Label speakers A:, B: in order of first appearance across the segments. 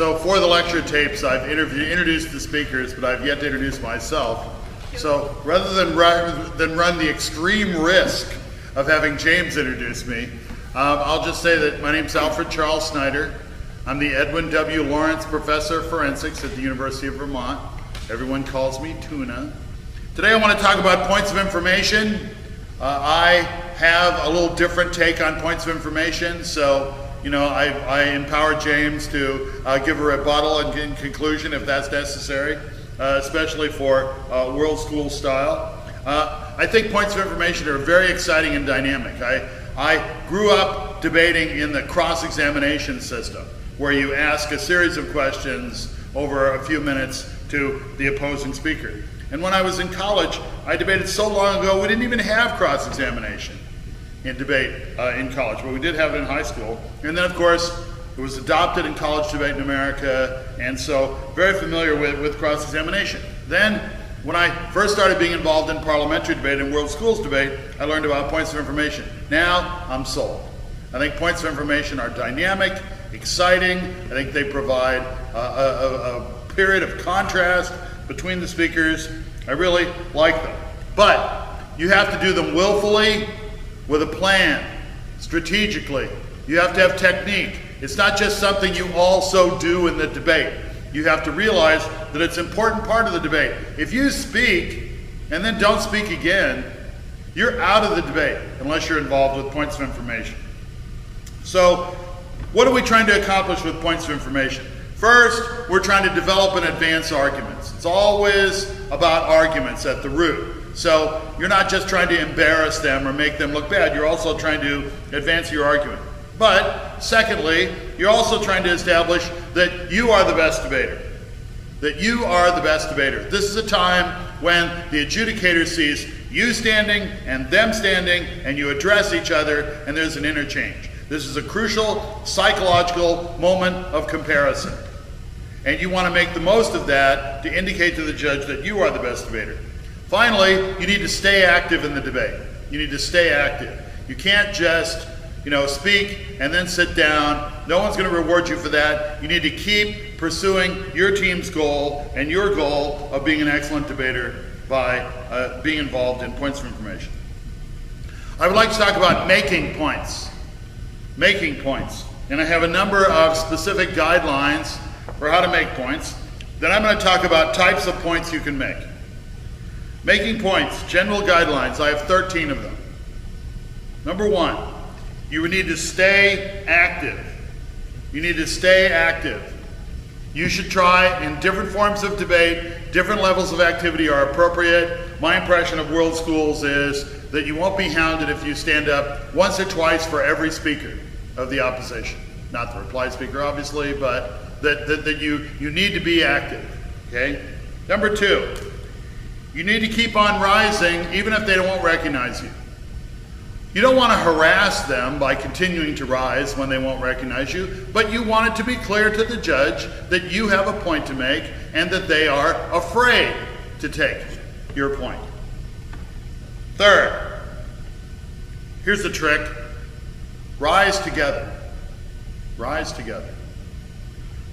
A: So for the lecture tapes, I've introduced the speakers, but I've yet to introduce myself. So rather than run the extreme risk of having James introduce me, I'll just say that my name's Alfred Charles Snider. I'm the Edwin W. Lawrence Professor of Forensics at the University of Vermont. Everyone calls me Tuna. Today I want to talk about points of information. I have a little different take on points of information, so I empower James to give a rebuttal and in conclusion if that's necessary, especially for world school style. I think points of information are very exciting and dynamic. I grew up debating in the cross-examination system, where you ask a series of questions over a few minutes to the opposing speaker. And when I was in college, I debated so long ago we didn't even have cross-examination in debate in college, but we did have it in high school. And then of course, it was adopted in college debate in America, and so very familiar with cross-examination. Then, when I first started being involved in parliamentary debate and world schools debate, I learned about points of information. Now, I'm sold. I think points of information are dynamic, exciting. I think they provide a period of contrast between the speakers. I really like them. But you have to do them willfully, with a plan, strategically. You have to have technique. It's not just something you also do in the debate. You have to realize that it's an important part of the debate. If you speak and then don't speak again, you're out of the debate unless you're involved with points of information. So, what are we trying to accomplish with points of information? First, we're trying to develop and advance arguments. It's always about arguments at the root. So you're not just trying to embarrass them or make them look bad, you're also trying to advance your argument. But secondly, you're also trying to establish that you are the best debater. That you are the best debater. This is a time when the adjudicator sees you standing and them standing, and you address each other, and there's an interchange. This is a crucial psychological moment of comparison. And you want to make the most of that to indicate to the judge that you are the best debater. Finally, you need to stay active in the debate. You need to stay active. You can't just, speak and then sit down. No one's going to reward you for that. You need to keep pursuing your team's goal and your goal of being an excellent debater by being involved in points of information. I would like to talk about making points. Making points. And I have a number of specific guidelines for how to make points. Then I'm going to talk about types of points you can make. Making points, general guidelines, I have 13 of them. Number one, you need to stay active. You need to stay active. You should try in different forms of debate, different levels of activity are appropriate. My impression of world schools is that you won't be hounded if you stand up once or twice for every speaker of the opposition. Not the reply speaker, obviously, but that you need to be active, okay? Number two, you need to keep on rising even if they won't recognize you. You don't want to harass them by continuing to rise when they won't recognize you, but you want it to be clear to the judge that you have a point to make and that they are afraid to take your point. Third, here's the trick. Rise together. Rise together.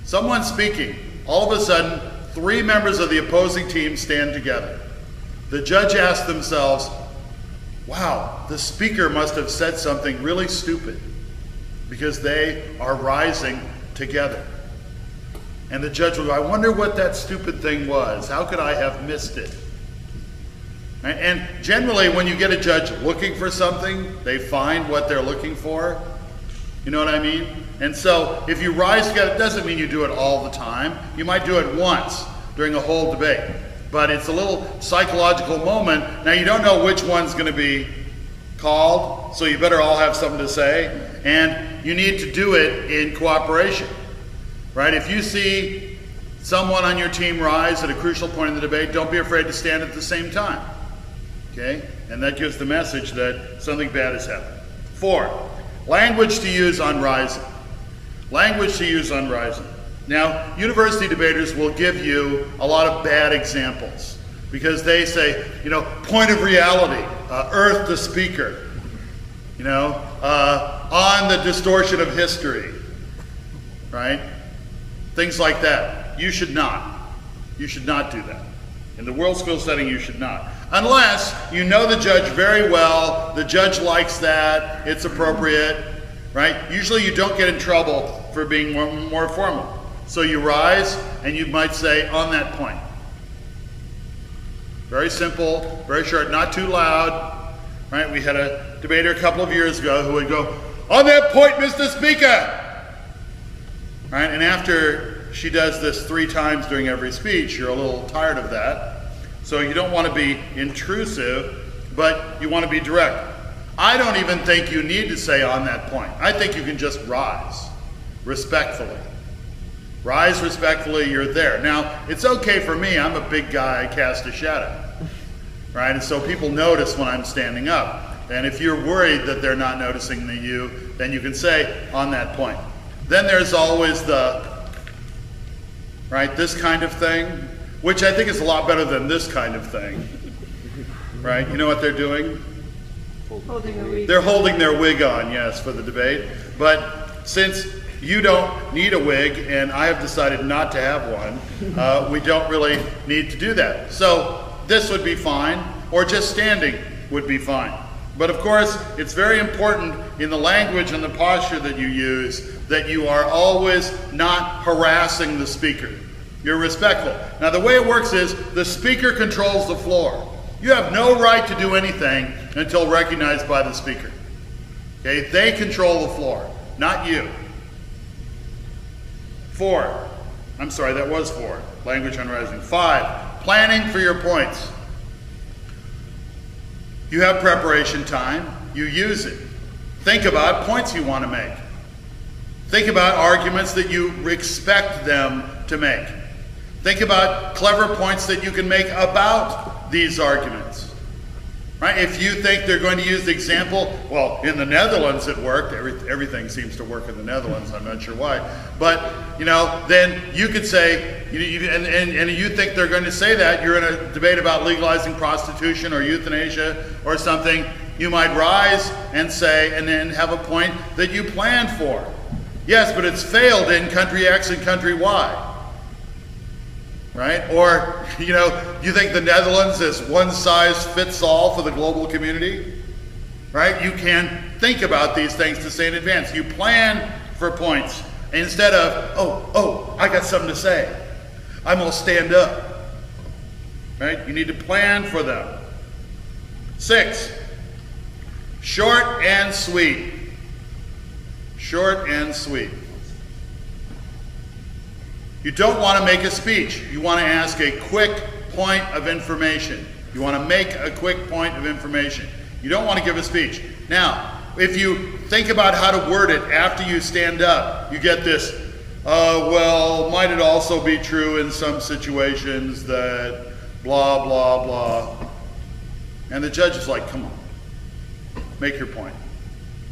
A: Someone's speaking. All of a sudden, 3 members of the opposing team stand together. The judge asks themselves, wow, the speaker must have said something really stupid because they are rising together. And the judge will go, I wonder what that stupid thing was. How could I have missed it? And generally, when you get a judge looking for something, they find what they're looking for. You know what I mean? And so, if you rise together, it doesn't mean you do it all the time. You might do it once during a whole debate. But it's a little psychological moment. Now, you don't know which one's going to be called, so you better all have something to say. And you need to do it in cooperation, right? If you see someone on your team rise at a crucial point in the debate, don't be afraid to stand at the same time, okay? And that gives the message that something bad has happened. 4, language to use on rising. Language to use on rising. Now, university debaters will give you a lot of bad examples because they say, point of reality, earth the speaker, on the distortion of history, right? things like that. You should not. You should not do that. In the world school setting, you should not. Unless you know the judge very well, the judge likes that, it's appropriate, right? Usually you don't get in trouble for being more formal. So you rise and you might say, on that point. Very simple, very short, not too loud, right? We had a debater a couple of years ago who would go, on that point, Mr. Speaker! Right? And after she does this 3 times during every speech, you're a little tired of that. So you don't want to be intrusive, but you want to be direct. I don't even think you need to say on that point. I think you can just rise respectfully. Rise respectfully, you're there. Now, it's okay for me, I'm a big guy, I cast a shadow. Right? And so people notice when I'm standing up. And if you're worried that they're not noticing you, then you can say on that point. Then there's always the, right, this kind of thing, which I think is a lot better than this kind of thing. Right? You know what they're doing?
B: Holding a wig.
A: They're holding their wig on, yes, for the debate. But since you don't need a wig, and I have decided not to have one, we don't really need to do that. So this would be fine, or just standing would be fine. But of course, it's very important in the language and the posture that you use that you are always not harassing the speaker. You're respectful. Now the way it works is the speaker controls the floor. You have no right to do anything until recognized by the speaker. Okay, they control the floor, not you. 4, I'm sorry, that was 4, language on rising. 5, planning for your points. You have preparation time, you use it. Think about points you want to make. Think about arguments that you expect them to make. Think about clever points that you can make about these arguments. Right? If you think they're going to use the example, well, in the Netherlands it worked. Everything seems to work in the Netherlands. I'm not sure why. But, you know, then you could say, and you think they're going to say that, you're in a debate about legalizing prostitution or euthanasia or something, you might rise and say, and then have a point that you planned for. Yes, but it's failed in country X and country Y. Right? Or, you know, you think the Netherlands is one size fits all for the global community? Right? You can think about these things to say in advance. You plan for points instead of, oh, I got something to say. I'm going to stand up. Right? You need to plan for them. 6, short and sweet. Short and sweet. You don't want to make a speech. You want to ask a quick point of information. You want to make a quick point of information. You don't want to give a speech. Now, if you think about how to word it after you stand up, you get this, well, might it also be true in some situations that blah, blah, blah. And the judge is like, come on, make your point.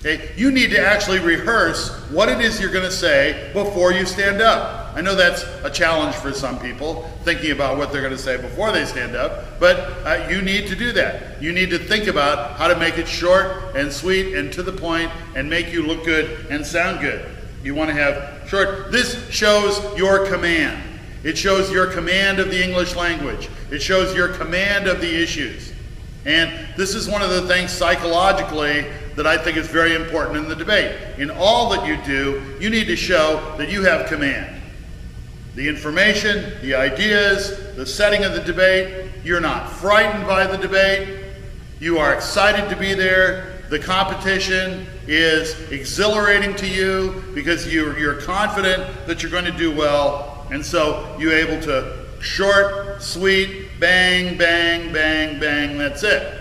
A: Okay? You need to actually rehearse what it is you're going to say before you stand up. I know that's a challenge for some people, thinking about what they're going to say before they stand up, but you need to do that. You need to think about how to make it short and sweet and to the point and make you look good and sound good. You want to have short. This shows your command. It shows your command of the English language. It shows your command of the issues. And this is one of the things psychologically that I think is very important in the debate. In all that you do, you need to show that you have command. The information, the ideas, the setting of the debate, you're not frightened by the debate, you are excited to be there, the competition is exhilarating to you because you're confident that you're going to do well, and so you're able to short, sweet, bang, bang, bang, bang, that's it.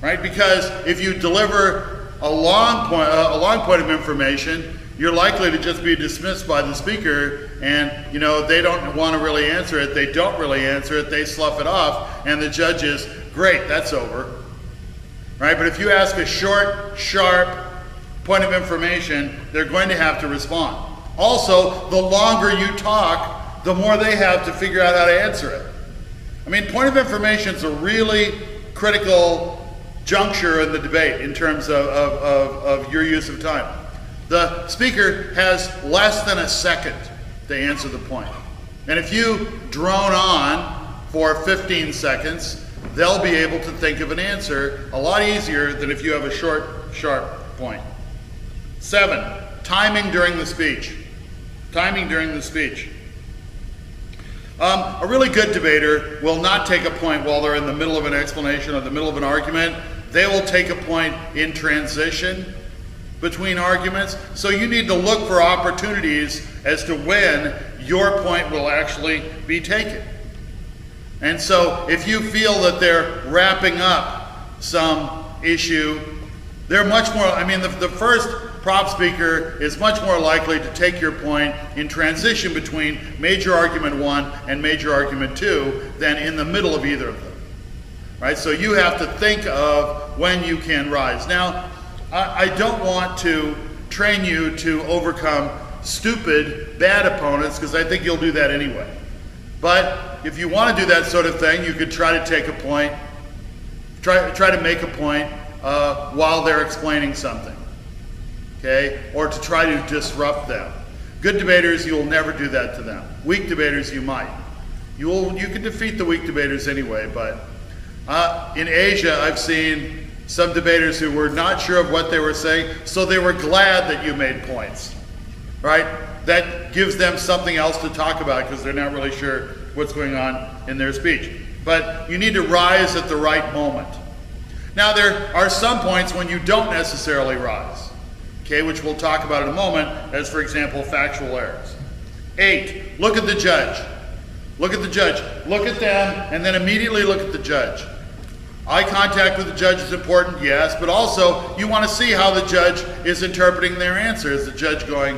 A: Right? Because if you deliver a long point of information, you're likely to just be dismissed by the speaker, and you know they don't want to really answer it, they don't really answer it, they slough it off, and the judge is, great, that's over. Right? But if you ask a short, sharp point of information, they're going to have to respond. Also, the longer you talk, the more they have to figure out how to answer it. I mean, point of information is a really critical juncture in the debate in terms of your use of time. The speaker has less than a second to answer the point. And if you drone on for 15 seconds, they'll be able to think of an answer a lot easier than if you have a short, sharp point. 7, timing during the speech. Timing during the speech. A really good debater will not take a point while they're in the middle of an explanation or the middle of an argument. They will take a point in transition between arguments. So you need to look for opportunities as to when your point will actually be taken. And so if you feel that they're wrapping up some issue, they're much more, I mean, the first prop speaker is much more likely to take your point in transition between major argument 1 and major argument 2 than in the middle of either of them. Right? So you have to think of when you can rise. Now, I don't want to train you to overcome stupid, bad opponents, because I think you'll do that anyway. But if you want to do that sort of thing, you could try to take a point, try to make a point while they're explaining something, okay? Or to try to disrupt them. Good debaters, you will never do that to them. Weak debaters, you might. You can defeat the weak debaters anyway, but in Asia, I've seen some debaters who were not sure of what they were saying, so they were glad that you made points, right? That gives them something else to talk about because they're not really sure what's going on in their speech. But you need to rise at the right moment. Now, there are some points when you don't necessarily rise, okay, which we'll talk about in a moment, as for example, factual errors. 8, look at the judge. Look at the judge. Look at them, and then immediately look at the judge. Eye contact with the judge is important, yes, but also you want to see how the judge is interpreting their answer. Is the judge going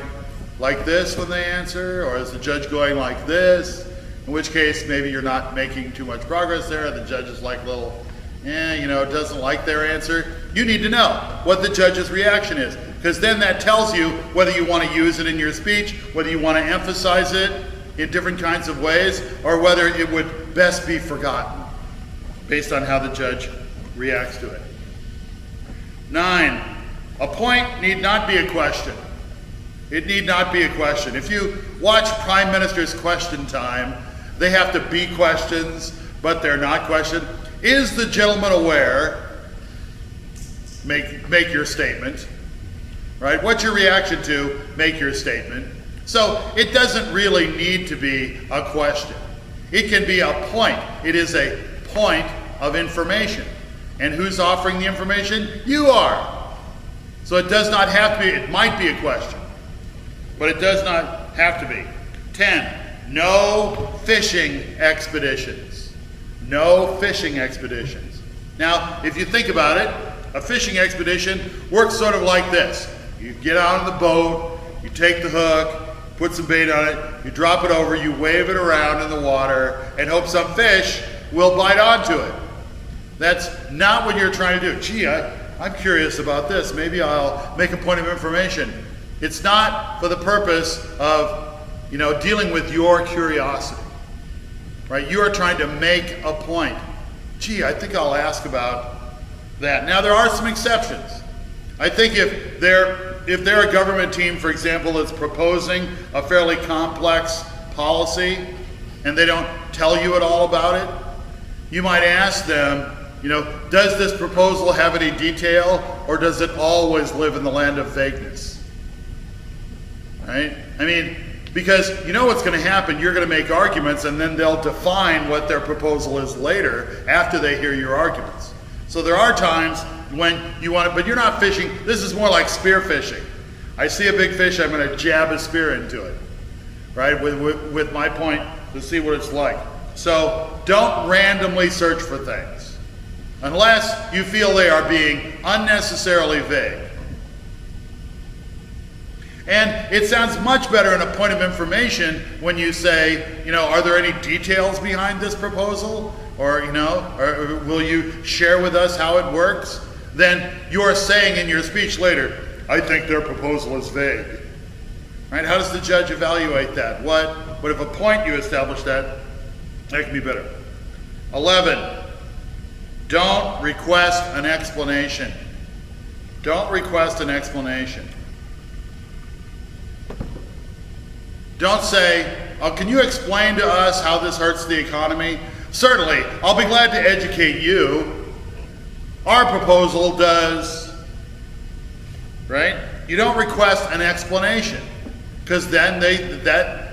A: like this when they answer, or is the judge going like this? In which case, maybe you're not making too much progress there. The judge is like little, doesn't like their answer. You need to know what the judge's reaction is, because then that tells you whether you want to use it in your speech, whether you want to emphasize it in different kinds of ways, or whether it would best be forgotten based on how the judge reacts to it. 9, a point need not be a question. It need not be a question. If you watch Prime Minister's Question Time, they have to be questions, but they're not questions. Is the gentleman aware? Make your statement, right? What's your reaction to? Make your statement. So it doesn't really need to be a question. It can be a point. It is a point of information. And who's offering the information? You are. So it does not have to be, it might be a question, but it does not have to be. 10, no fishing expeditions. No fishing expeditions. Now, if you think about it, a fishing expedition works sort of like this. You get out on the boat, you take the hook, put some bait on it, you drop it over, you wave it around in the water, and hope some fish will bite onto it. That's not what you're trying to do. Gee, I'm curious about this. Maybe I'll make a point of information. It's not for the purpose of, dealing with your curiosity, right? You are trying to make a point. Gee, I think I'll ask about that. Now, there are some exceptions. I think if they're a government team, for example, that's proposing a fairly complex policy and they don't tell you at all about it, you might ask them, does this proposal have any detail, or does it always live in the land of vagueness? Right? I mean, because you know what's going to happen, you're going to make arguments and then they'll define what their proposal is later after they hear your arguments. So there are times when you want to, but you're not fishing. This is more like spear fishing. I see a big fish, I'm going to jab a spear into it, right, with my point to see what it's like. So don't randomly search for things unless you feel they are being unnecessarily vague. And it sounds much better in a point of information when you say, are there any details behind this proposal? Or, or will you share with us how it works? Then you're saying in your speech later, I think their proposal is vague. Right? How does the judge evaluate that? What if a point you establish that can be better? 11, don't request an explanation. Don't request an explanation. Don't say, oh, can you explain to us how this hurts the economy? Certainly, I'll be glad to educate you. Our proposal does, right? You don't request an explanation, because then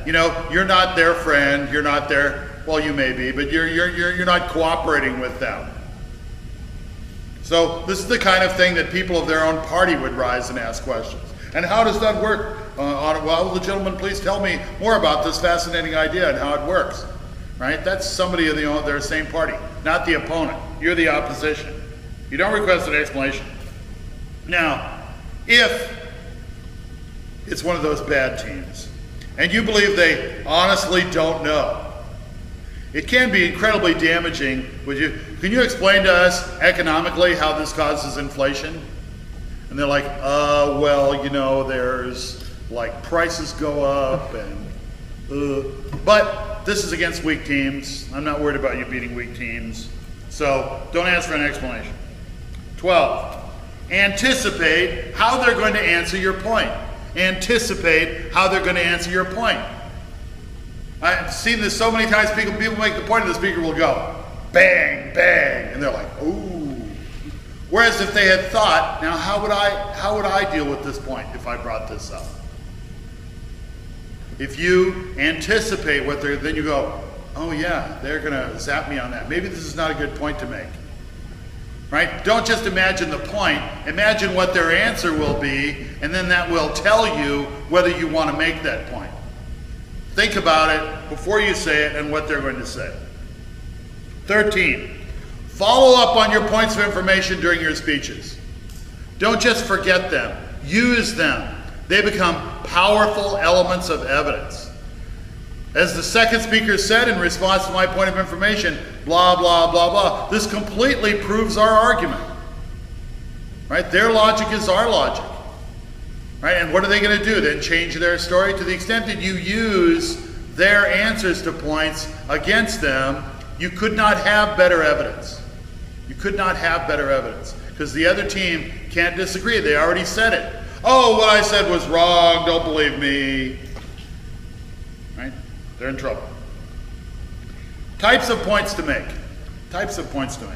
A: you're not their friend, you're not their, well, you may be, but you're not cooperating with them. So this is the kind of thing that people of their own party would rise and ask questions. And how does that work? Well, the gentleman, please tell me more about this fascinating idea and how it works. Right? That's somebody of their same party, not the opponent. You're the opposition. You don't request an explanation. Now, if it's one of those bad teams, and you believe they honestly don't know, it can be incredibly damaging. Can you explain to us economically how this causes inflation? And they're like, well, there's like prices go up but this is against weak teams. I'm not worried about you beating weak teams. So don't ask for an explanation. 12, anticipate how they're going to answer your point. Anticipate how they're going to answer your point. I've seen this so many times, people make the point and the speaker will go, bang, bang, and they're like, ooh. Whereas if they had thought, now how would I deal with this point if I brought this up? If you anticipate what then you go, oh yeah, they're gonna zap me on that. Maybe this is not a good point to make. Right? Don't just imagine the point, imagine what their answer will be, and then that will tell you whether you want to make that point. Think about it before you say it and what they're going to say. 13, follow up on your points of information during your speeches. Don't just forget them, use them. They become powerful elements of evidence. As the second speaker said in response to my point of information, blah, blah, blah, blah, this completely proves our argument. Right? Their logic is our logic. Right? And what are they going to do? Then change their story? To the extent that you use their answers to points against them, you could not have better evidence. You could not have better evidence. Because the other team can't disagree. They already said it. Oh, what I said was wrong. Don't believe me. Right? They're in trouble. Types of points to make. Types of points to make.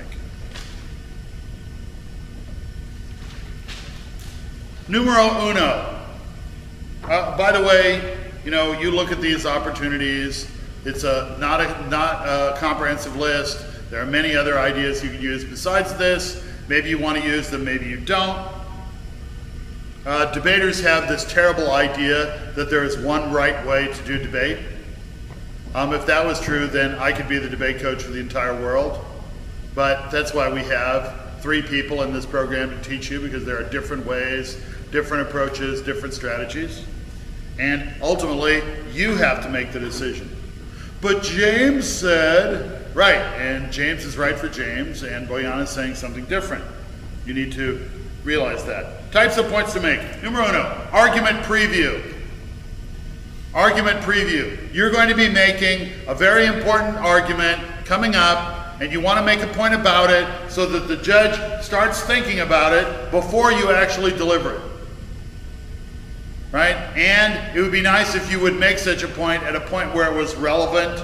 A: Numero uno. By the way, you look at these opportunities. It's not a comprehensive list. There are many other ideas you can use besides this. Maybe you want to use them, maybe you don't. Debaters have this terrible idea that there is one right way to do debate. If that was true, then I could be the debate coach for the entire world. But that's why we have 3 people in this program to teach you, because there are different ways, different approaches, different strategies. And ultimately, you have to make the decision. But James said, right, and James is right for James, and Boyan is saying something different. You need to realize that. Types of points to make. Numero uno, argument preview. Argument preview. You're going to be making a very important argument coming up, and you want to make a point about it so that the judge starts thinking about it before you actually deliver it. Right? And it would be nice if you would make such a point at a point where it was relevant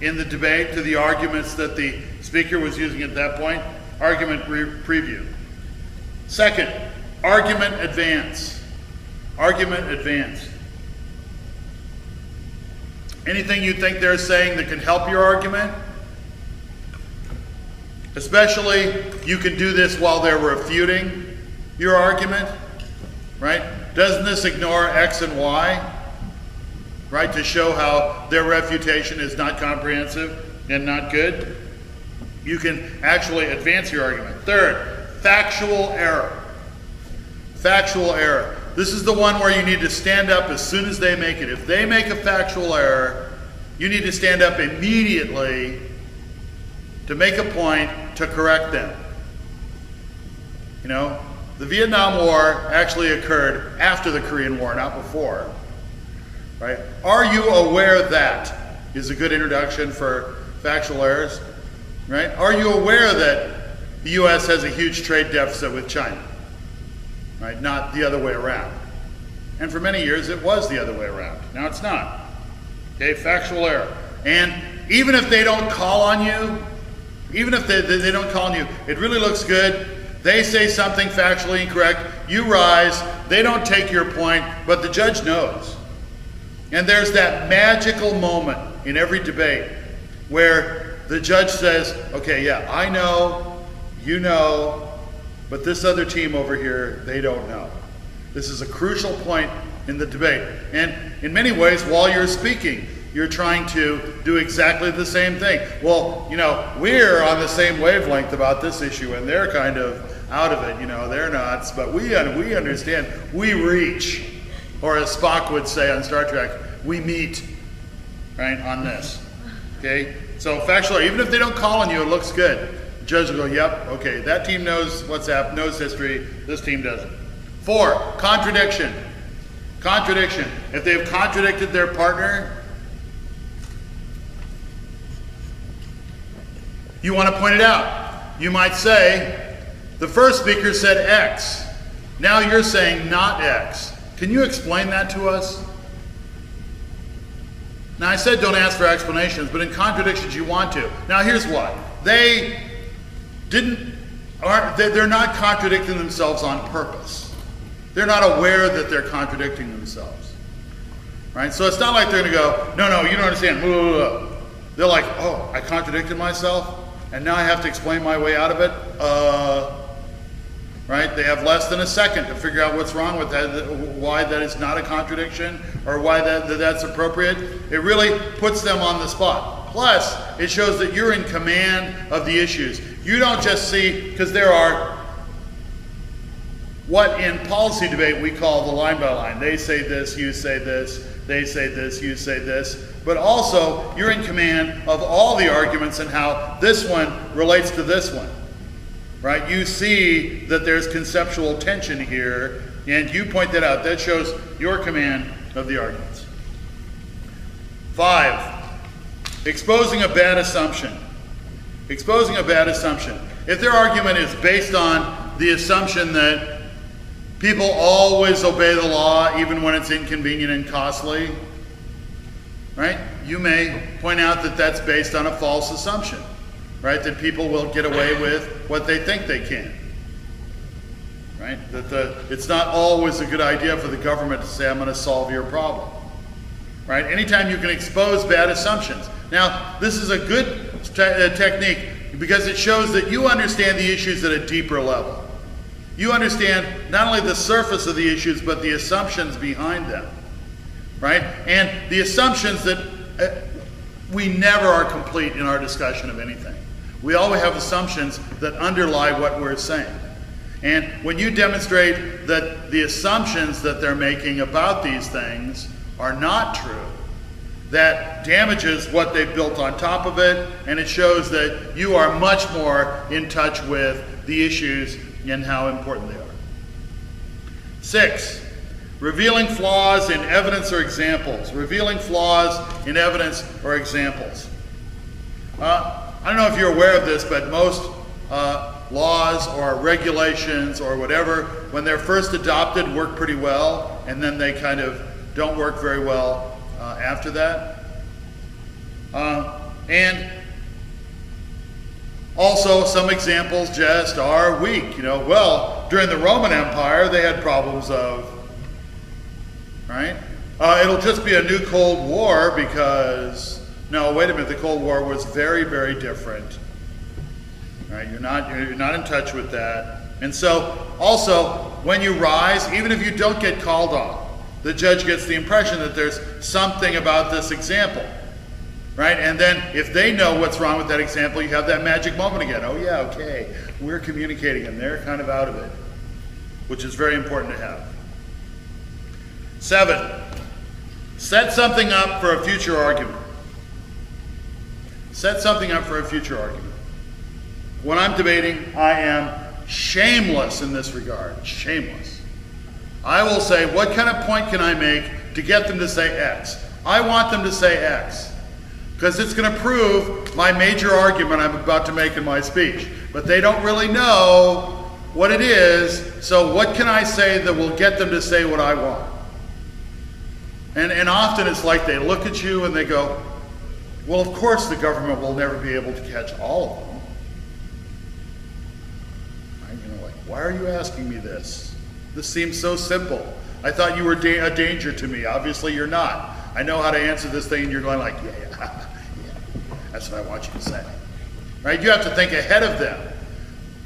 A: in the debate to the arguments that the speaker was using at that point. Argument preview. Second, argument advance. Argument advance. Anything you think they're saying that can help your argument? Especially, you can do this while they're refuting your argument, right? Doesn't this ignore X and Y, right, to show how their refutation is not comprehensive and not good? You can actually advance your argument. Third, factual error. Factual error. This is the one where you need to stand up as soon as they make it. If they make a factual error, you need to stand up immediately to make a point to correct them. The Vietnam War actually occurred after the Korean War, not before. Right? Are you aware that is a good introduction for factual errors? Right? Are you aware that the U.S. has a huge trade deficit with China? Right? Not the other way around. And for many years it was the other way around. Now it's not. Okay, factual error. And even if they don't call on you, even if they don't call on you, it really looks good. They say something factually incorrect, you rise, they don't take your point, but the judge knows. And there's that magical moment in every debate where the judge says, okay, yeah, I know, you know, but this other team over here, they don't know. This is a crucial point in the debate. And in many ways, while you're speaking, you're trying to do exactly the same thing. Well, you know, we're on the same wavelength about this issue, and they're kind of out of it, you know, they're nuts, but we understand, we reach, or as Spock would say on Star Trek, we meet, right, on this, okay? So factually, even if they don't call on you, it looks good. The judge will go, yep, okay, that team knows what's happened, knows history, this team doesn't. 4, contradiction. Contradiction. If they've contradicted their partner, you want to point it out. You might say, the first speaker said X. Now you're saying not X. Can you explain that to us? Now I said don't ask for explanations, but in contradictions you want to. Now here's why. They're not contradicting themselves on purpose. They're not aware that they're contradicting themselves. Right? So it's not like they're going to go, no, you don't understand. Blah, blah, blah. They're like, oh, I contradicted myself, and now I have to explain my way out of it? Right? They have less than a second to figure out what's wrong with that, why that is not a contradiction, or why that's appropriate. It really puts them on the spot. Plus, it shows that you're in command of the issues. You don't just see, because there are what in policy debate we call the line by line. They say this, you say this, they say this, you say this. But also, you're in command of all the arguments and how this one relates to this one. Right? You see that there's conceptual tension here, and you point that out. That shows your command of the arguments. 5, exposing a bad assumption. Exposing a bad assumption. If their argument is based on the assumption that people always obey the law even when it's inconvenient and costly, right? You may point out that that's based on a false assumption. Right, that people will get away with what they think they can. Right, that it's not always a good idea for the government to say, I'm going to solve your problem. Right, anytime you can expose bad assumptions. Now, this is a good technique because it shows that you understand the issues at a deeper level. You understand not only the surface of the issues, but the assumptions behind them. Right, and the assumptions that we never are complete in our discussion of anything. We always have assumptions that underlie what we're saying. And when you demonstrate that the assumptions that they're making about these things are not true, that damages what they've built on top of it, and it shows that you are much more in touch with the issues and how important they are. 6, revealing flaws in evidence or examples. Revealing flaws in evidence or examples. I don't know if you're aware of this, but most laws or regulations or whatever, when they're first adopted, work pretty well, and then they kind of don't work very well after that. And also, some examples just are weak. You know, well, during the Roman Empire, they had problems of, right? It'll just be a new Cold War because, no, wait a minute, the Cold War was very, very different. Right? You're not in touch with that. And so, also, when you rise, even if you don't get called on, the judge gets the impression that there's something about this example. Right? And then if they know what's wrong with that example, you have that magic moment again. Oh yeah, okay, we're communicating and they're kind of out of it, which is very important to have. 7, set something up for a future argument. Set something up for a future argument. When I'm debating, I am shameless in this regard, shameless. I will say, what kind of point can I make to get them to say X? I want them to say X, because it's going to prove my major argument I'm about to make in my speech. But they don't really know what it is, so what can I say that will get them to say what I want? And often it's like they look at you and they go, well, of course the government will never be able to catch all of them. Right? You know, like, why are you asking me this? This seems so simple. I thought you were a danger to me. Obviously you're not. I know how to answer this thing, and you're going like, yeah. That's what I want you to say. Right? You have to think ahead of them.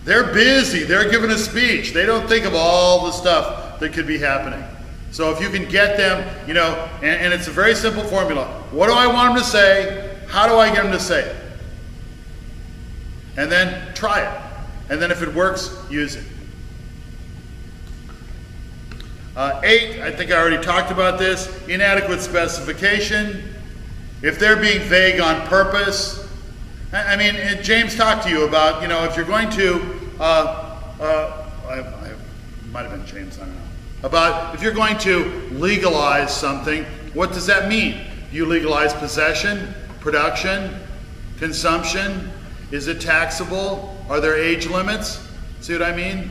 A: They're busy. They're giving a speech. They don't think of all the stuff that could be happening. So if you can get them, you know, and it's a very simple formula. What do I want them to say? How do I get them to say it? And then try it. And then if it works, use it. 8, I think I already talked about this, inadequate specification. If they're being vague on purpose, I mean, James talked to you about, you know, if you're going to, I might have been James, I don't know, about if you're going to legalize something, what does that mean? Do you legalize possession, production, consumption? Is it taxable? Are there age limits? See what I mean?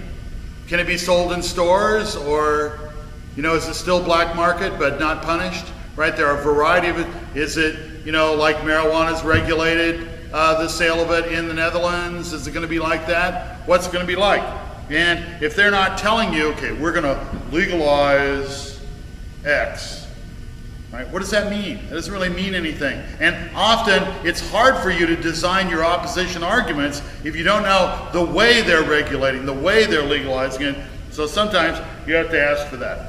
A: Can it be sold in stores, or, you know, is it still black market but not punished? Right, there are a variety of it. Is it, you know, like marijuana is regulated, the sale of it in the Netherlands? Is it going to be like that? What's it going to be like? And if they're not telling you, okay, we're going to legalize X, right? What does that mean? That doesn't really mean anything. And often it's hard for you to design your opposition arguments if you don't know the way they're regulating, the way they're legalizing it. So sometimes you have to ask for that.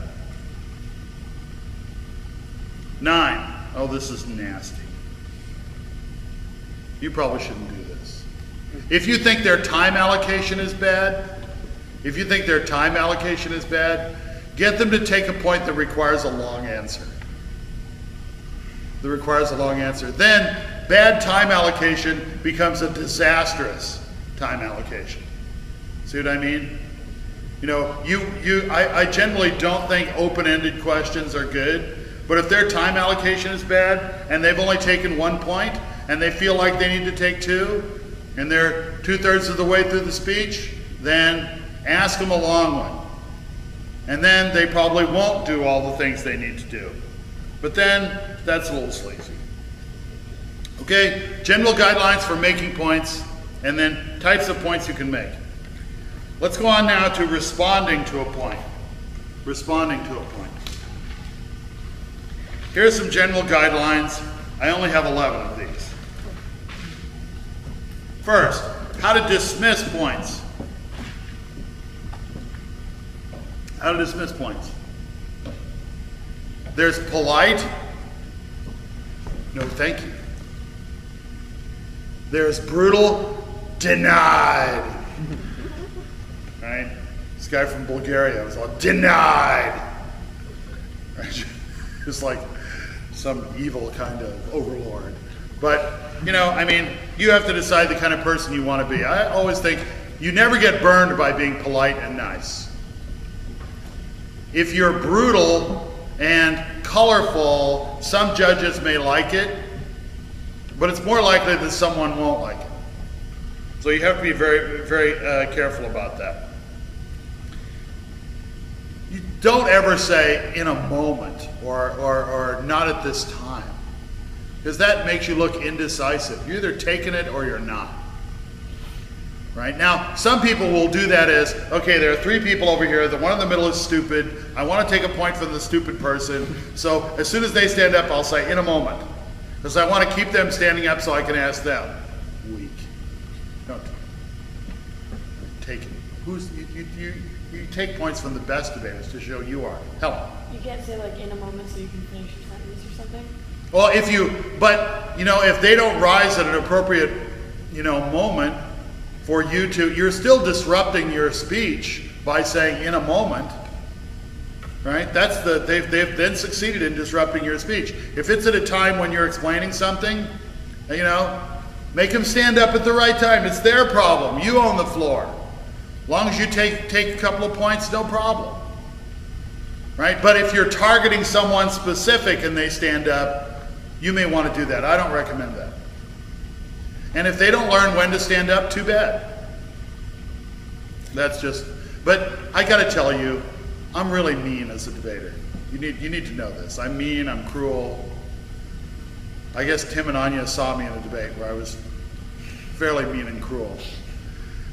A: 9. Oh, this is nasty. You probably shouldn't do this. If you think their time allocation is bad, get them to take a point that requires a long answer. Then bad time allocation becomes a disastrous time allocation. See what I mean? You know, I generally don't think open-ended questions are good. But if their time allocation is bad and they've only taken 1 point and they feel like they need to take 2 and they're 2/3 of the way through the speech, then ask them a long one. And then they probably won't do all the things they need to do. But then that's a little sleazy. Okay, general guidelines for making points and then types of points you can make. Let's go on now to responding to a point. Here are some general guidelines. I only have 11 of these. First, how to dismiss points. There's polite. No, thank you. There's brutal. Denied. Right? This guy from Bulgaria was all denied. Right? Just like some evil kind of overlord. But, you know, I mean, you have to decide the kind of person you want to be. I always think you never get burned by being polite and nice. If you're brutal and colorful, some judges may like it, but it's more likely that someone won't like it. So you have to be very, very careful about that. You don't ever say in a moment or not at this time, because that makes you look indecisive. You're either taking it or you're not. Right? Now, some people will do that as, okay, there are 3 people over here, the one in the middle is stupid, I want to take a point from the stupid person, so as soon as they stand up, I'll say, in a moment. Because I want to keep them standing up so I can ask them. Weak. Don't take it. You take points from the best debaters to show you are. Helen.
B: You can't say like in a moment so you can finish your sentence or something?
A: Well, if they don't rise at an appropriate, moment for you to, you're still disrupting your speech by saying in a moment, right? They've then succeeded in disrupting your speech. If it's at a time when you're explaining something, make them stand up at the right time. It's their problem. You own the floor. As long as you take a couple of points, no problem. Right? But if you're targeting someone specific and they stand up, you may want to do that. I don't recommend that. And if they don't learn when to stand up, too bad. But I got to tell you, I'm really mean as a debater. You need to know this. I'm mean, I'm cruel. I guess Tim and Anya saw me in a debate where I was fairly mean and cruel.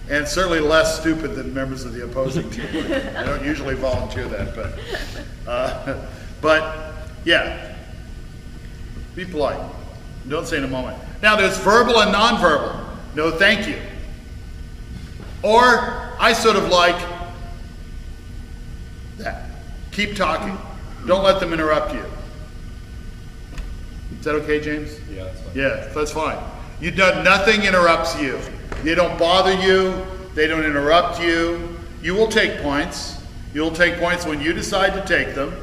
A: And certainly less stupid than members of the opposing team. I don't usually volunteer that, but yeah, be polite. Don't say in a moment. Now there's verbal and nonverbal. No thank you. Or I sort of like that. Keep talking. Don't let them interrupt you. Is that okay, James?
C: Yeah, that's fine.
A: Yeah, that's fine. Nothing interrupts you. They don't bother you. They don't interrupt you. You will take points. You'll take points when you decide to take them,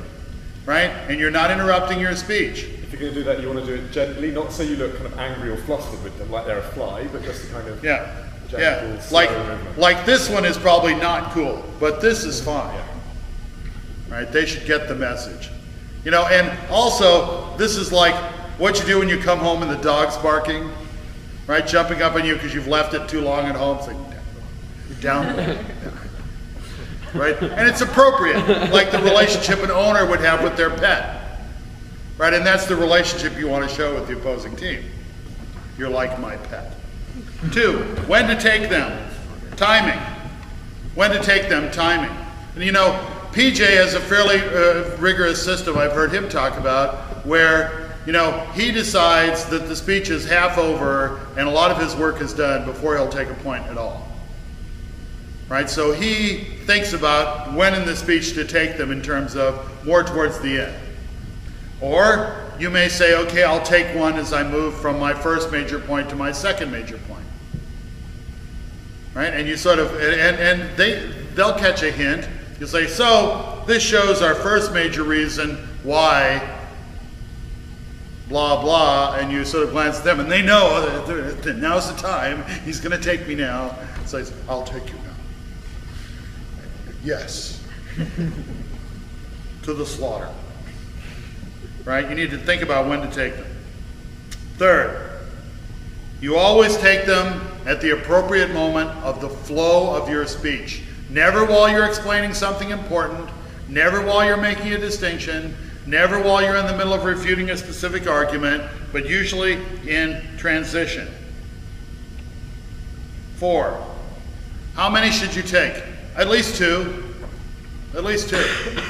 A: right? And you're not interrupting your speech.
C: If you're going to do that, you want to do it gently, not so you look kind of angry or flustered with them, like they're a fly, but just a kind of gentle, slow movement.
A: Like this one is probably not cool, but this is fine.
C: Yeah.
A: Right? They should get the message. You know, and also, this is like what you do when you come home and the dog's barking, right? Jumping up on you because you've left it too long at home. It's like, you're down. Right? And it's appropriate, like the relationship an owner would have with their pet. Right? And that's the relationship you want to show with the opposing team. You're like my pet. 2, when to take them. Timing. When to take them, timing. And you know, PJ has a fairly rigorous system I've heard him talk about where, you know, he decides that the speech is half over and a lot of his work is done before he'll take a point at all. Right? So he thinks about when in the speech to take them in terms of more towards the end. Or you may say, okay, I'll take one as I move from my first major point to my second major point. Right? And you sort of, and they'll catch a hint. You'll say, so this shows our first major reason why blah, blah, and you sort of glance at them, and they know that now's the time. He's going to take me now. So I'll take you now. Yes. To the slaughter. Right? You need to think about when to take them. 3rd, you always take them at the appropriate moment of the flow of your speech. Never while you're explaining something important, never while you're making a distinction, never while you're in the middle of refuting a specific argument, but usually in transition. 4, how many should you take? At least 2. At least 2.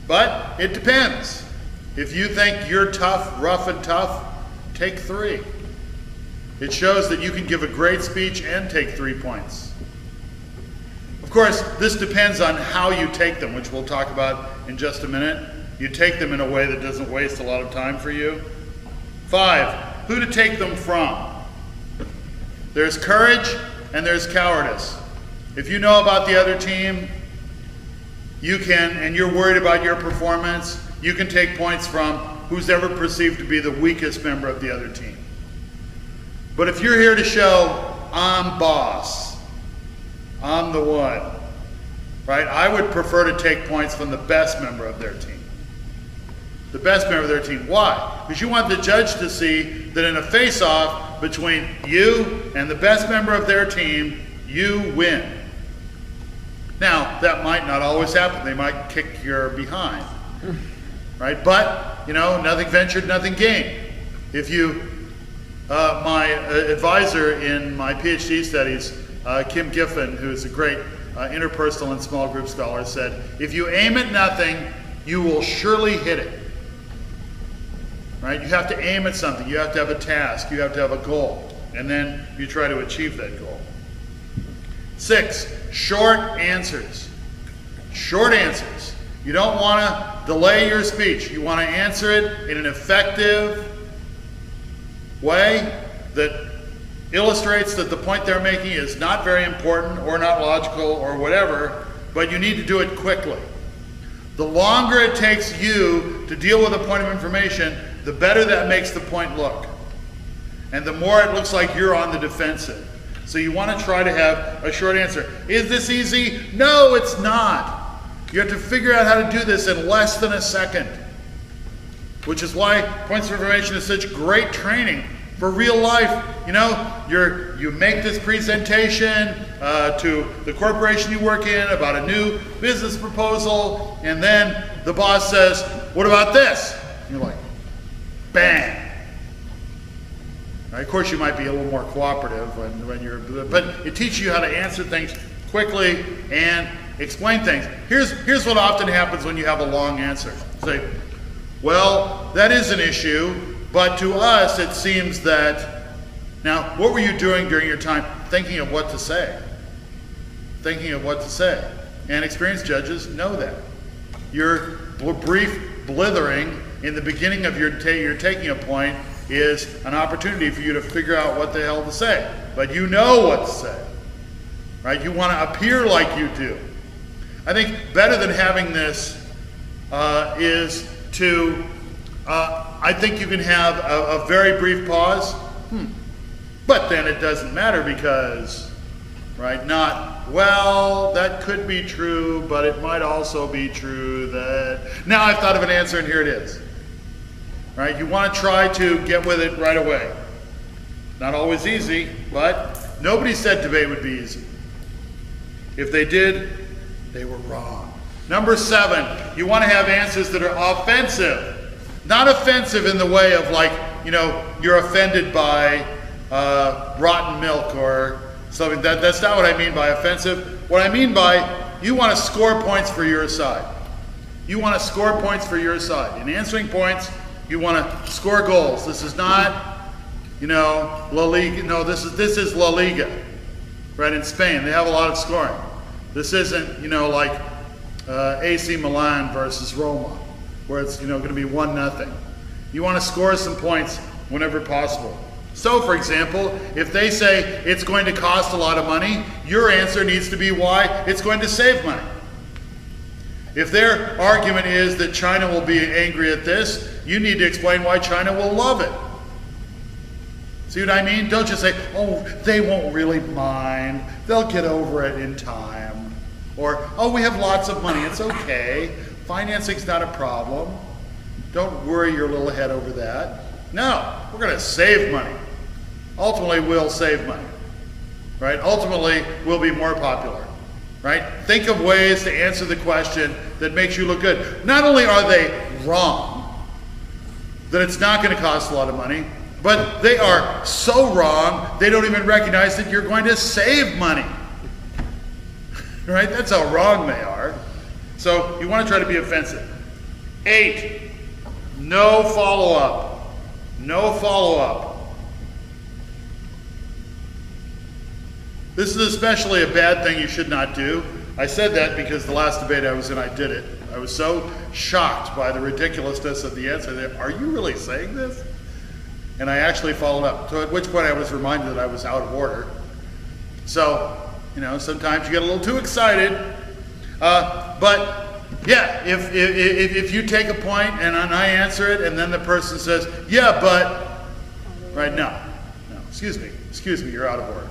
A: But it depends. If you think you're tough, rough and tough, take 3. It shows that you can give a great speech and take 3 points. Of course, this depends on how you take them, which we'll talk about in just a minute. You take them in a way that doesn't waste a lot of time for you. 5, who to take them from. There's courage and there's cowardice. If you know about the other team, you can, and you're worried about your performance, you can take points from who's ever perceived to be the weakest member of the other team. But if you're here to show, I'm boss, I'm the one, right? I would prefer to take points from the best member of their team. The best member of their team. Why? Because you want the judge to see that in a face-off between you and the best member of their team, you win. Now, that might not always happen. They might kick your behind, right? But, you know, nothing ventured, nothing gained. If you, my advisor in my PhD studies, Kim Giffen, who's a great interpersonal and small group scholar, said, if you aim at nothing, you will surely hit it. Right? You have to aim at something. You have to have a task. You have to have a goal. And then you try to achieve that goal. 6, short answers. Short answers. You don't want to delay your speech. You want to answer it in an effective way that illustrates that the point they're making is not very important or not logical or whatever, but you need to do it quickly. The longer it takes you to deal with a point of information, the better that makes the point look. And the more it looks like you're on the defensive. So you want to try to have a short answer. Is this easy? No, it's not. You have to figure out how to do this in less than a second. Which is why points of information is such great training for real life. You know, you make this presentation, to the corporation you work in about a new business proposal, and then the boss says, what about this? And you're like, bang. Now, of course, you might be a little more cooperative when you're, but it teaches you how to answer things quickly and explain things. Here's what often happens when you have a long answer. Say, well, that is an issue, but to us it seems that, now, what were you doing during your time thinking of what to say? Thinking of what to say. And experienced judges know that. Your brief blithering in the beginning of your taking a point is an opportunity for you to figure out what the hell to say. But you know what to say, right? You want to appear like you do. I think better than having this is to, I think you can have a very brief pause, but then it doesn't matter because, right, not, well, that could be true, but it might also be true that, now I've thought of an answer and here it is. Right? You want to try to get with it right away. Not always easy, but nobody said debate would be easy. If they did, they were wrong. Number 7, you want to have answers that are offensive. Not offensive in the way of like, you know, you're offended by rotten milk or something. That's not what I mean by offensive. What I mean by, you want to score points for your side. You want to score points for your side. In answering points, you want to score goals. This is not, you know, La Liga. No, this is La Liga, right? In Spain, they have a lot of scoring. This isn't, you know, like AC Milan versus Roma, where it's, you know, going to be 1-0. You want to score some points whenever possible. So, for example, if they say it's going to cost a lot of money, your answer needs to be why it's going to save money. If their argument is that China will be angry at this, you need to explain why China will love it. See what I mean? Don't just say, oh, they won't really mind. They'll get over it in time. Or, oh, we have lots of money. It's okay. Financing's not a problem. Don't worry your little head over that. No, we're going to save money. Ultimately, we'll save money. Right? Ultimately, we'll be more popular. Right? Think of ways to answer the question that makes you look good. Not only are they wrong, that it's not going to cost a lot of money, but they are so wrong, they don't even recognize that you're going to save money. Right? That's how wrong they are. So you want to try to be offensive. 8, no follow-up. No follow-up. This is especially a bad thing you should not do. I said that because the last debate I was in, I did it. I was so shocked by the ridiculousness of the answer that, are you really saying this? And I actually followed up, so at which point I was reminded that I was out of order. So, you know, sometimes you get a little too excited. But yeah, if you take a point and I answer it and then the person says, yeah, but, right, no, excuse me, you're out of order.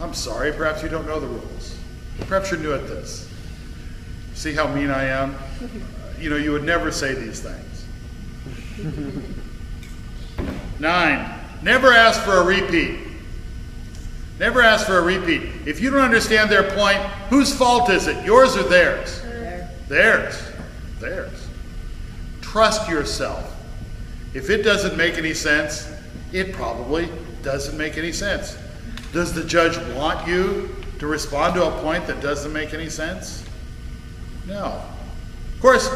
A: I'm sorry, perhaps you don't know the rules. Perhaps you're new at this. See how mean I am? You know, you would never say these things. 9, never ask for a repeat. Never ask for a repeat. If you don't understand their point, whose fault is it? Yours or theirs? Theirs. Theirs. Trust yourself. If it doesn't make any sense, it probably doesn't make any sense. Does the judge want you to respond to a point that doesn't make any sense? No. Of course,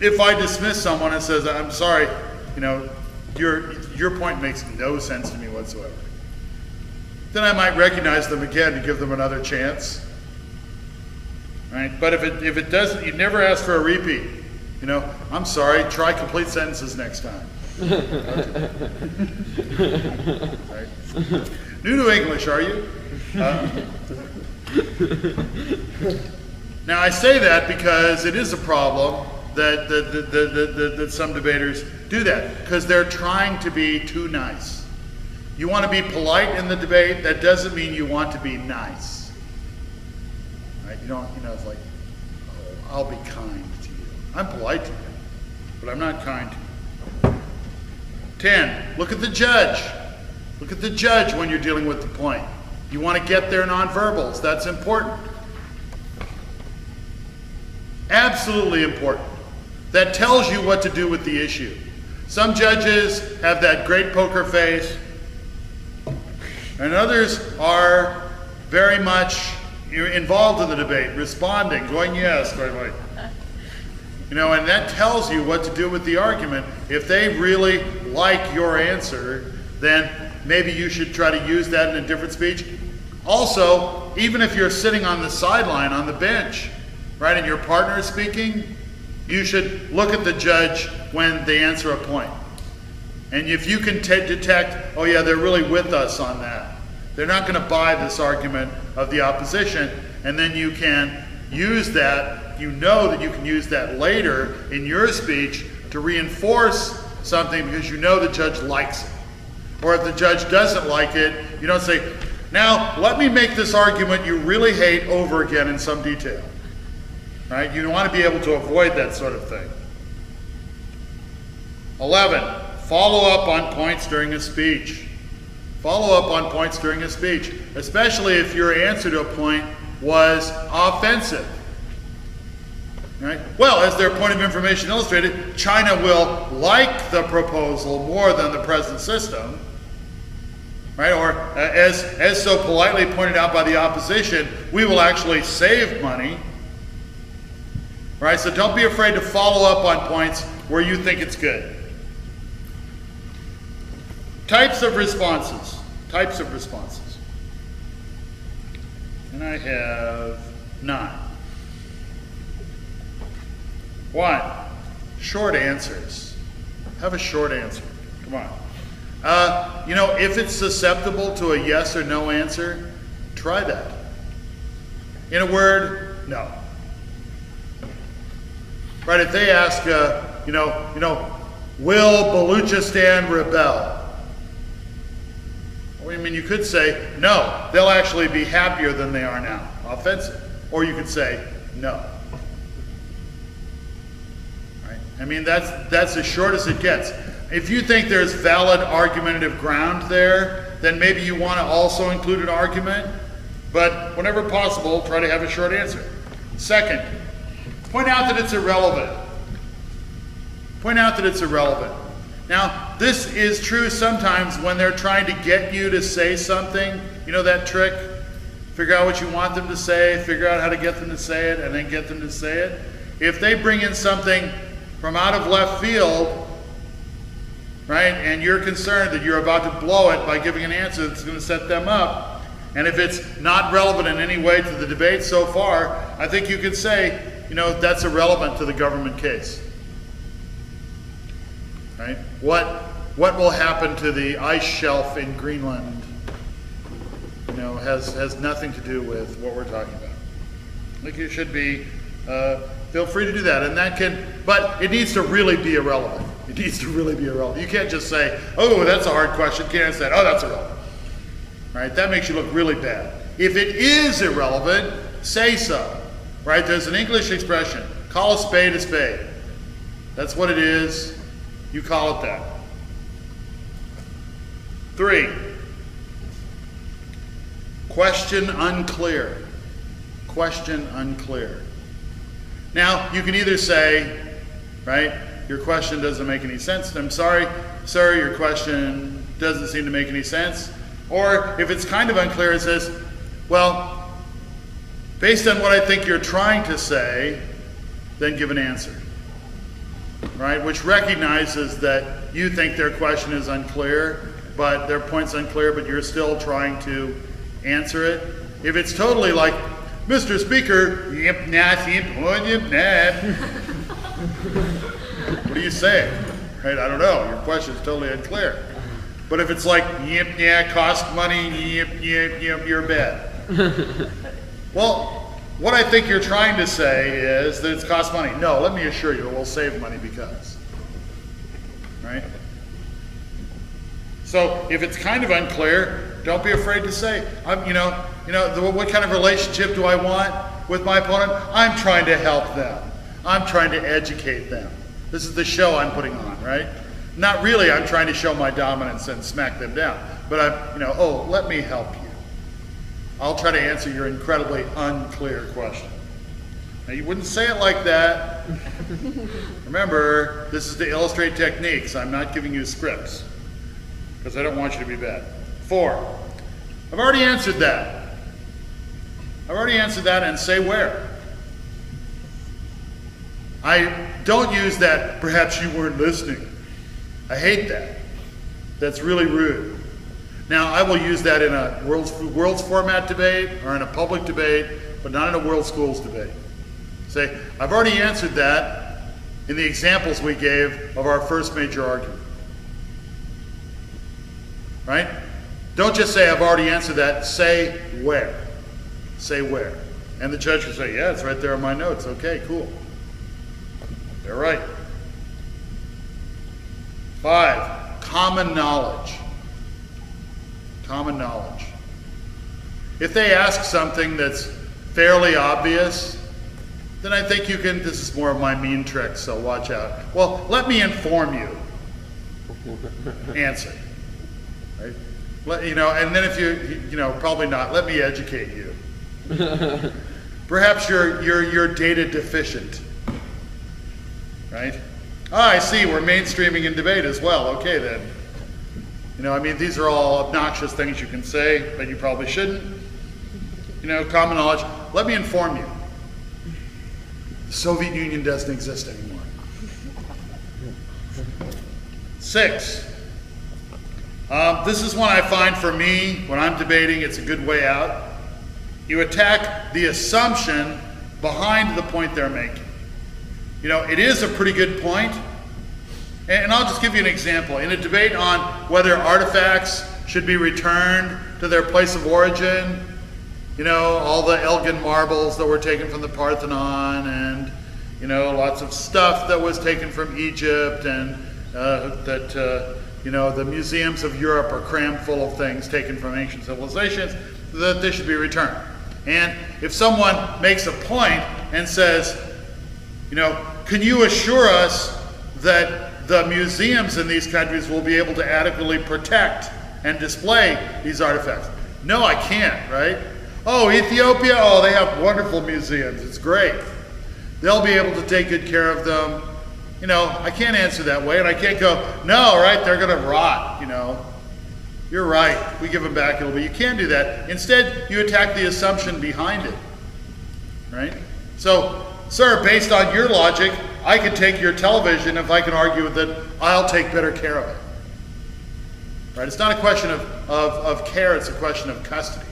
A: if I dismiss someone and says, I'm sorry, you know, your point makes no sense to me whatsoever, then I might recognize them again to give them another chance. Right? But if it doesn't, you never ask for a repeat. You know, I'm sorry, try complete sentences next time. Right? New to English, are you? Now I say that because it is a problem that some debaters do that, because they're trying to be too nice. You want to be polite in the debate, that doesn't mean you want to be nice. Right? You don't, you know, it's like, oh, I'll be kind to you. I'm polite to you, but I'm not kind to you. 10, look at the judge. Look at the judge when you're dealing with the point. You want to get their nonverbals. That's important. Absolutely important. That tells you what to do with the issue. Some judges have that great poker face, and others are very much involved in the debate, responding, going yes, going right. You know, and that tells you what to do with the argument. If they really like your answer, then maybe you should try to use that in a different speech. Also, even if you're sitting on the sideline, on the bench, right, and your partner is speaking, you should look at the judge when they answer a point. And if you can detect, oh yeah, they're really with us on that. They're not going to buy this argument of the opposition, and then you can use that. You know that you can use that later in your speech to reinforce something because you know the judge likes it. Or if the judge doesn't like it, you don't say, now let me make this argument you really hate over again in some detail. Right? You want to be able to avoid that sort of thing. 11, follow up on points during a speech. Follow up on points during a speech, especially if your answer to a point was offensive. Right? Well, as their point of information illustrated, China will like the proposal more than the present system. Right? Or as so politely pointed out by the opposition, we will actually save money. Right? So don't be afraid to follow up on points where you think it's good. Types of responses. Types of responses. And I have 9. 1, short answers. Have a short answer. Come on. You know, if it's susceptible to a yes or no answer, try that. In a word, no. Right? If they ask, will Baluchistan rebel? Well, I mean, you could say, no, they'll actually be happier than they are now. Offensive. Or you could say, no. I mean, that's as short as it gets. If you think there's valid argumentative ground there, then maybe you want to also include an argument, but whenever possible, try to have a short answer. Second, point out that it's irrelevant. Point out that it's irrelevant. Now, this is true sometimes when they're trying to get you to say something. You know that trick? Figure out what you want them to say, figure out how to get them to say it, and then get them to say it. If they bring in something from out of left field, right, and you're concerned that you're about to blow it by giving an answer that's going to set them up, and if it's not relevant in any way to the debate so far, I think you could say, you know, that's irrelevant to the government case. Right? What will happen to the ice shelf in Greenland, you know, has nothing to do with what we're talking about. I think you should be, feel free to do that, and that can, but it needs to really be irrelevant. It needs to really be irrelevant. You can't just say, oh, that's a hard question. You can't say, oh, that's irrelevant. Right? That makes you look really bad. If it is irrelevant, say so. Right? There's an English expression, call a spade a spade. That's what it is. You call it that. 3, question unclear. Question unclear. Now, you can either say, right, your question doesn't make any sense. I'm sorry, sir, your question doesn't seem to make any sense. Or if it's kind of unclear, it says, well, based on what I think you're trying to say, then give an answer. Right, which recognizes that you think their question is unclear, but their point's unclear, but you're still trying to answer it. If it's totally like, Mr. Speaker, yip, nah, yip, nah. What are you saying? Right, I don't know. Your question's totally unclear. But if it's like, yip, yeah, cost money, yip, yip, yip, you're bad. Well, what I think you're trying to say is that it's cost money. No, let me assure you, it will save money because. Right? So if it's kind of unclear, don't be afraid to say, what kind of relationship do I want with my opponent? I'm trying to help them. I'm trying to educate them. This is the show I'm putting on, right? Not really, I'm trying to show my dominance and smack them down. But let me help you. I'll try to answer your incredibly unclear question. Now, you wouldn't say it like that. Remember, this is to illustrate techniques. I'm not giving you scripts, because I don't want you to be bad. 4, I've already answered that. I've already answered that, and say where. I don't use that, perhaps you weren't listening. I hate that. That's really rude. Now, I will use that in a world's format debate or in a public debate, but not in a world schools debate. Say, I've already answered that in the examples we gave of our first major argument. Right? Don't just say, I've already answered that. Say where. Say where. And the judge will say, yeah, it's right there in my notes. Okay, cool. They're right. 5, common knowledge. Common knowledge. If they ask something that's fairly obvious, then I think you can, this is more of my mean trick, so watch out. Well, let me inform you. Answer. Right? And then if you probably not, let me educate you. Perhaps you're data deficient. Right? I see, we're mainstreaming in debate as well. Okay then. These are all obnoxious things you can say, but you probably shouldn't. Common knowledge. Let me inform you. The Soviet Union doesn't exist anymore. 6. This is one I find for me, when I'm debating, it's a good way out. You attack the assumption behind the point they're making. It is a pretty good point. And I'll just give you an example. In a debate on whether artifacts should be returned to their place of origin, all the Elgin marbles that were taken from the Parthenon and, lots of stuff that was taken from Egypt and the museums of Europe are crammed full of things taken from ancient civilizations, that they should be returned. And if someone makes a point and says, can you assure us that the museums in these countries will be able to adequately protect and display these artifacts? No, I can't, right? Oh, Ethiopia, oh, they have wonderful museums. It's great. They'll be able to take good care of them. I can't answer that way, and I can't go, no, right, they're going to rot, You're right, we give them back, it'll be. You can't do that. Instead, you attack the assumption behind it, right? So, sir, based on your logic, I could take your television if I can argue that I'll take better care of it. Right? It's not a question of care, it's a question of custody.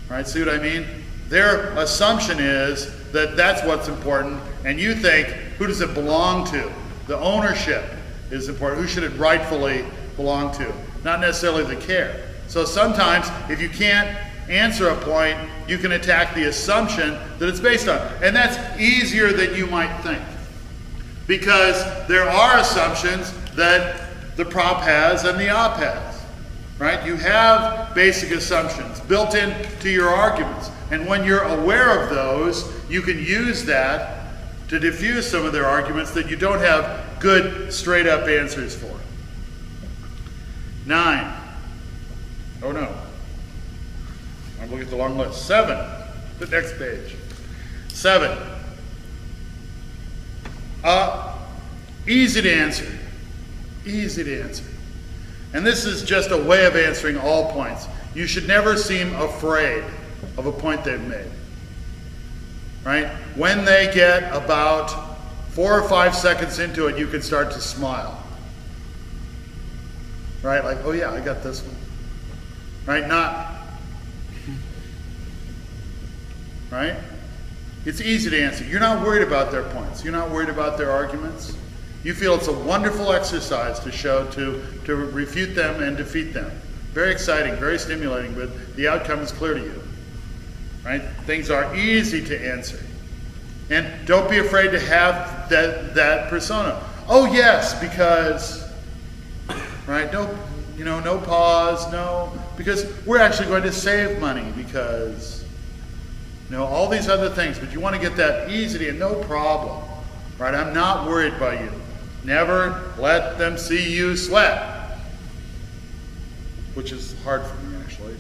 A: Right? See what I mean? Their assumption is that that's what's important, and you think, who does it belong to? The ownership is important. Who should it rightfully belong to? Not necessarily the care. So sometimes, if you can't answer a point, you can attack the assumption that it's based on. And that's easier than you might think. Because there are assumptions that the prop has and the op has. Right? You have basic assumptions built into your arguments. And when you're aware of those, you can use that to diffuse some of their arguments that you don't have good, straight-up answers for. 9. Oh no. I'm looking at the long list. 7. The next page. 7. Easy to answer. Easy to answer. And this is just a way of answering all points. You should never seem afraid of a point they've made. Right? When they get about 4 or 5 seconds into it, you can start to smile. Right? Like, oh yeah, I got this one. Right? Right? It's easy to answer. You're not worried about their points. You're not worried about their arguments. You feel it's a wonderful exercise to show, to refute them and defeat them. Very exciting, very stimulating, but the outcome is clear to you. Right? Things are easy to answer. And don't be afraid to have that persona. Oh yes, because, right? No pause, no, because we're actually going to save money because, all these other things, but you want to get that easy and no problem. Right? I'm not worried by you. Never let them see you sweat. Which is hard for me, actually.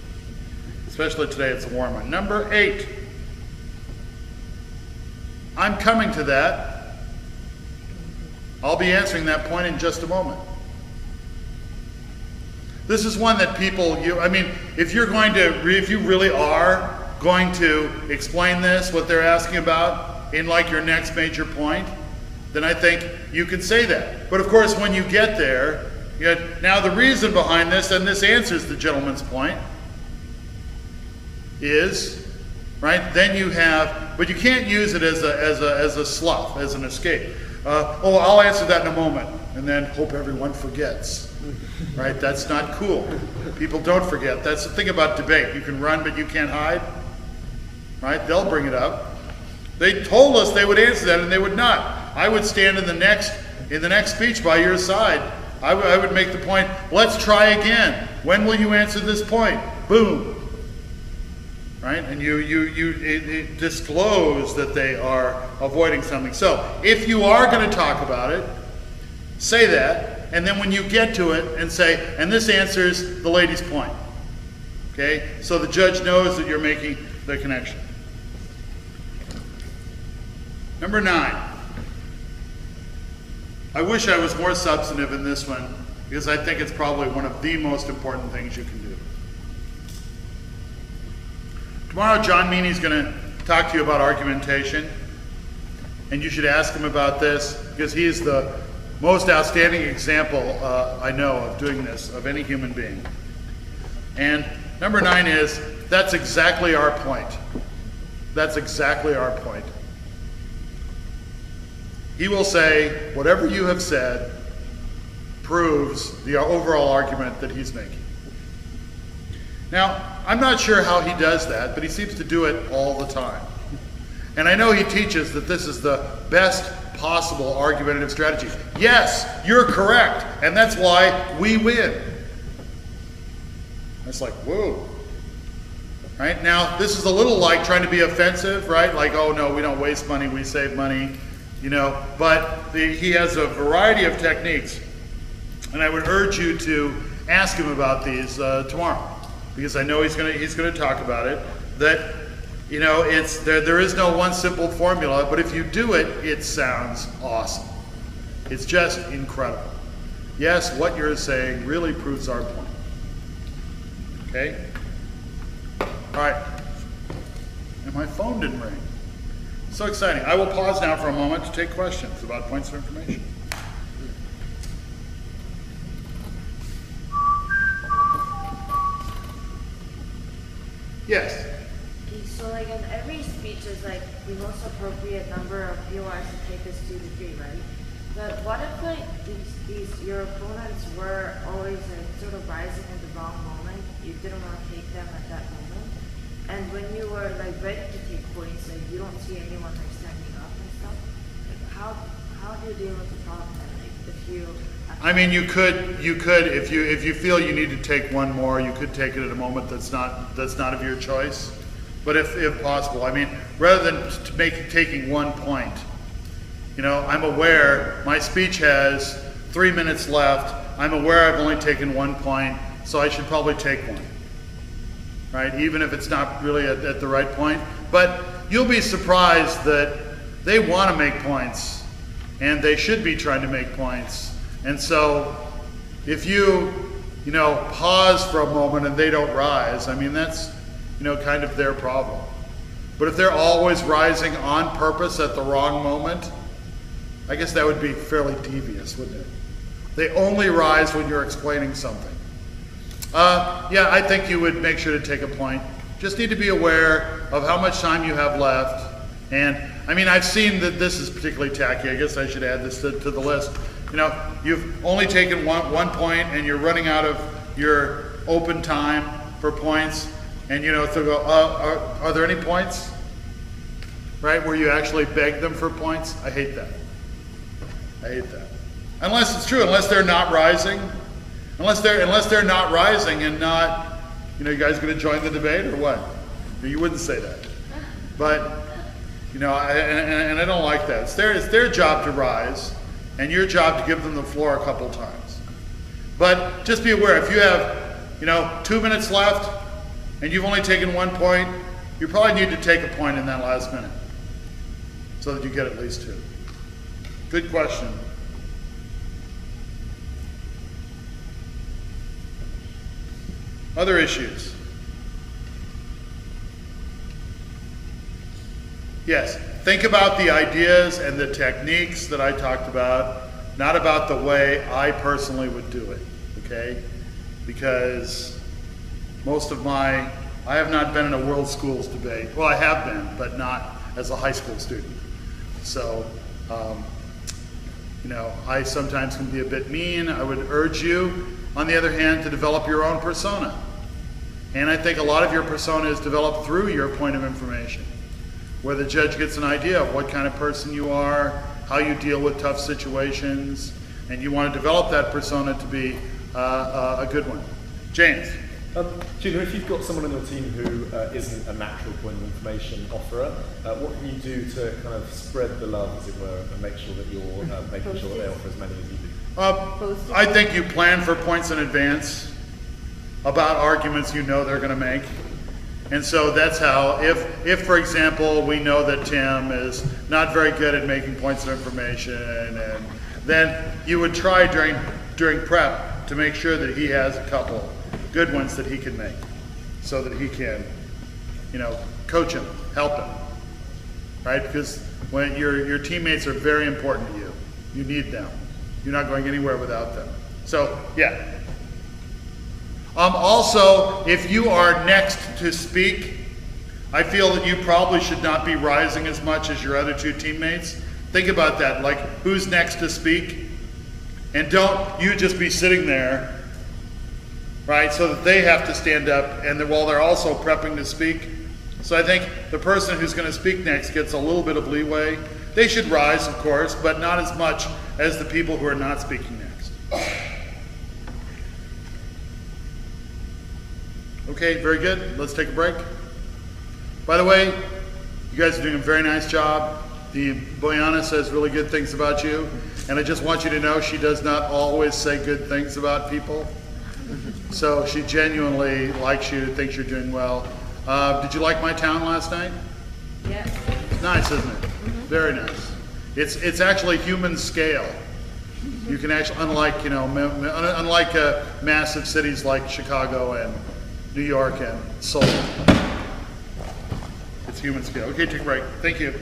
A: Especially today, it's a warm one. Number 8. I'm coming to that. I'll be answering that point in just a moment. This is one that people, if you really are going to explain this, what they're asking about, in like your next major point, then I think you can say that. But of course, when you get there, now the reason behind this, and this answers the gentleman's point, is, right, then you have, but you can't use it as a slough, as an escape. I'll answer that in a moment, and then hope everyone forgets. Right? That's not cool. People don't forget. That's the thing about debate. You can run, but you can't hide. Right? They'll bring it up. They told us they would answer that, and they would not. I would stand in the next speech by your side. I would make the point, let's try again. When will you answer this point? Boom. Right? And you disclose that they are avoiding something. So, if you are going to talk about it, say that. And then when you get to it and say, and this answers the lady's point. Okay? So the judge knows that you're making the connection. Number 9. I wish I was more substantive in this one because I think it's probably one of the most important things you can do. Tomorrow, John Meany's going to talk to you about argumentation. And you should ask him about this because he is the most outstanding example I know of doing this, of any human being. And number 9 is, that's exactly our point. That's exactly our point. He will say, whatever you have said proves the overall argument that he's making. Now, I'm not sure how he does that, but he seems to do it all the time. And I know he teaches that this is the best possible argumentative strategy. Yes, you're correct, and that's why we win. It's like, whoa. Right? Now, this is a little like trying to be offensive, right? Like, oh no, we don't waste money, we save money, but he has a variety of techniques, and I would urge you to ask him about these tomorrow, because I know he's going to talk about it, that there is no one simple formula, but if you do it, it sounds awesome. It's just incredible. Yes, what you're saying really proves our point. Okay? All right. And my phone didn't ring. So exciting. I will pause now for a moment to take questions about points of information. Yes?
D: So like in every speech is like the most appropriate number of PORs to take is 2 to 3, right? But what if like your opponents were always like sort of rising in the wrong moment? You didn't want to take them at that moment, and when you were like ready to take points, like you don't see anyone like standing up and stuff. Like how do you deal with the problem? Like if you.
A: You could if you feel you need to take one more, you could take it at a moment that's not of your choice. But if possible, rather than taking one point, I'm aware my speech has 3 minutes left. I'm aware I've only taken 1 point, so I should probably take one, right? Even if it's not really at the right point. But you'll be surprised that they want to make points, and they should be trying to make points. And so if you, pause for a moment and they don't rise, that's kind of their problem. But if they're always rising on purpose at the wrong moment, I guess that would be fairly devious, wouldn't it? They only rise when you're explaining something. Yeah, I think you would make sure to take a point. Just need to be aware of how much time you have left. And I've seen that this is particularly tacky. I guess I should add this to the list. You've only taken one point and you're running out of your open time for points. And so go, are there any points? Right, where you actually beg them for points? I hate that. I hate that. Unless it's true, unless they're not rising. Unless they're not rising and not, you guys gonna join the debate or what? You wouldn't say that. But, and I don't like that. It's their job to rise, and your job to give them the floor a couple times. But just be aware, if you have, 2 minutes left, and you've only taken 1 point, you probably need to take a point in that last minute so that you get at least 2. Good question. Other issues? Yes, think about the ideas and the techniques that I talked about, not about the way I personally would do it, okay? Because I have not been in a world schools debate. Well, I have been, but not as a high school student. So, you know, I sometimes can be a bit mean. I would urge you, on the other hand, to develop your own persona. And I think a lot of your persona is developed through your point of information, where the judge gets an idea of what kind of person you are, how you deal with tough situations, and you want to develop that persona to be a good one. James.
C: Julia, if you've got someone on your team who isn't a natural point of information offerer, what can you do to kind of spread the love, as it were, and make sure that you're making sure that they offer as many as you do?
A: I think you plan for points in advance about arguments you know they're going to make. And so that's how, if for example, we know that Tim is not very good at making points of information, and then you would try during prep to make sure that he has a couple good ones that he can make, so that he can, you know, coach him, help him, right? Because when your teammates are very important to you, you need them. You're not going anywhere without them. So yeah. Also, if you are next to speak, I feel that you probably should not be rising as much as your other 2 teammates. Think about that, like who's next to speak? And don't you just be sitting there, right, so that they have to stand up and while they're also prepping to speak. So I think the person who's going to speak next gets a little bit of leeway. They should rise, of course, but not as much as the people who are not speaking next. Okay, very good. Let's take a break. By the way, you guys are doing a very nice job. Boyana says really good things about you. And I just want you to know she does not always say good things about people. So she genuinely likes you, thinks you're doing well. Did you like my town last night?
D: Yes.
A: It's nice, isn't it? Very nice. It's actually human scale. You can actually, unlike massive cities like Chicago and New York and Seoul. It's human scale. Okay, take a break. Thank you.